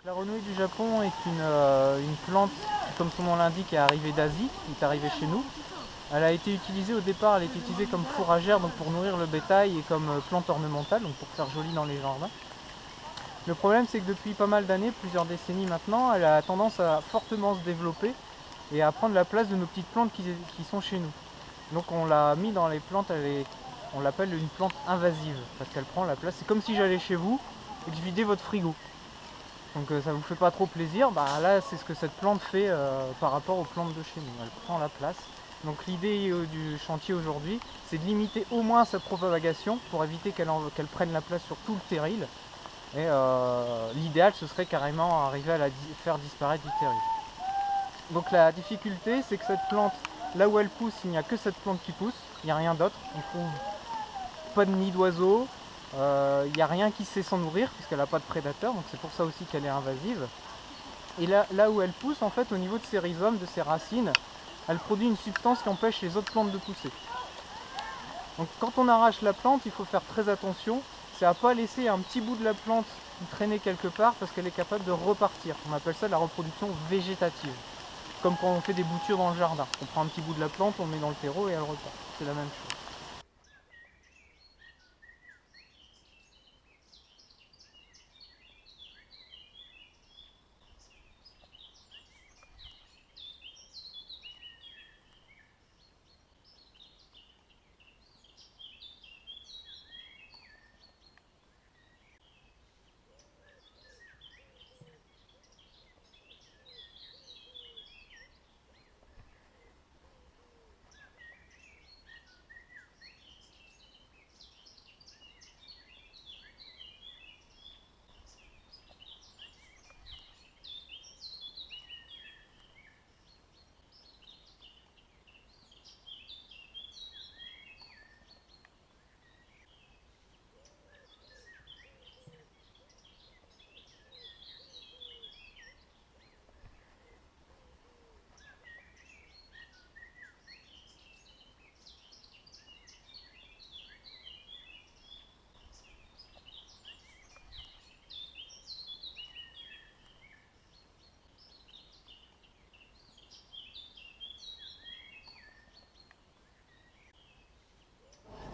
La renouille du Japon est une plante qui, comme son nom l'indique, est arrivée d'Asie, qui est arrivée chez nous. Elle a été utilisée au départ, elle est utilisée comme fourragère, donc pour nourrir le bétail et comme plante ornementale, donc pour faire joli dans les jardins. Le problème, c'est que depuis pas mal d'années, plusieurs décennies maintenant, elle a tendance à fortement se développer et à prendre la place de nos petites plantes qui sont chez nous. Donc on l'a mis dans les plantes, on l'appelle une plante invasive, parce qu'elle prend la place. C'est comme si j'allais chez vous et que je vidais votre frigo. Donc ça vous fait pas trop plaisir, bah là c'est ce que cette plante fait par rapport aux plantes de chez nous, elle prend la place. Donc l'idée du chantier aujourd'hui, c'est de limiter au moins sa propagation pour éviter qu'elle prenne la place sur tout le terril. Et l'idéal ce serait carrément arriver à la faire disparaître du terril. Donc la difficulté c'est que cette plante, là où elle pousse, il n'y a que cette plante qui pousse, il n'y a rien d'autre, on trouve pas de nid d'oiseaux, il n'y a rien qui sait s'en nourrir puisqu'elle n'a pas de prédateurs, donc c'est pour ça aussi qu'elle est invasive. Et là où elle pousse, en fait, au niveau de ses rhizomes, de ses racines, elle produit une substance qui empêche les autres plantes de pousser. Donc quand on arrache la plante, il faut faire très attention, c'est à pas laisser un petit bout de la plante traîner quelque part parce qu'elle est capable de repartir. On appelle ça la reproduction végétative. Comme quand on fait des boutures dans le jardin. On prend un petit bout de la plante, on le met dans le terreau et elle repart. C'est la même chose.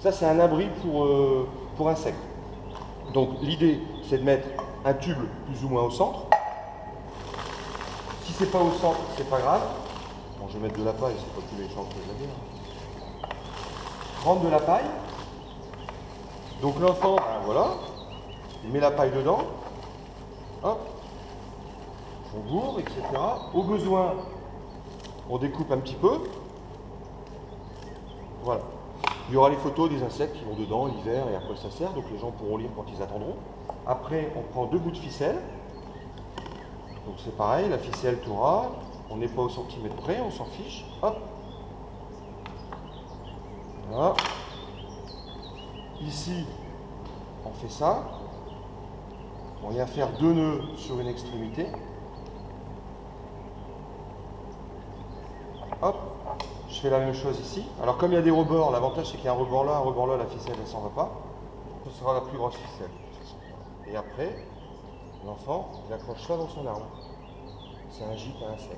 Ça, c'est un abri pour insectes. Donc l'idée, c'est de mettre un tube plus ou moins au centre. Si c'est pas au centre, c'est pas grave. Bon, je vais mettre de la paille, c'est pas tous les champs que j'aime bien. Prendre de la paille. Donc l'enfant, ben voilà, il met la paille dedans. Hop, on bourre, etc. Au besoin, on découpe un petit peu. Voilà. Il y aura les photos des insectes qui vont dedans l'hiver et à quoi ça sert, donc les gens pourront lire quand ils attendront. Après, on prend 2 bouts de ficelle. Donc c'est pareil, la ficelle tout ras, on n'est pas au centimètre près, on s'en fiche. Hop. Voilà. Ici, on fait ça. On vient faire 2 nœuds sur une extrémité. Hop. Je fais la même chose ici. Alors comme il y a des rebords, l'avantage c'est qu'il y a un rebord là, la ficelle elle s'en va pas. Ce sera la plus grosse ficelle. Et après, l'enfant, il accroche ça dans son arbre. C'est un gîte à insectes.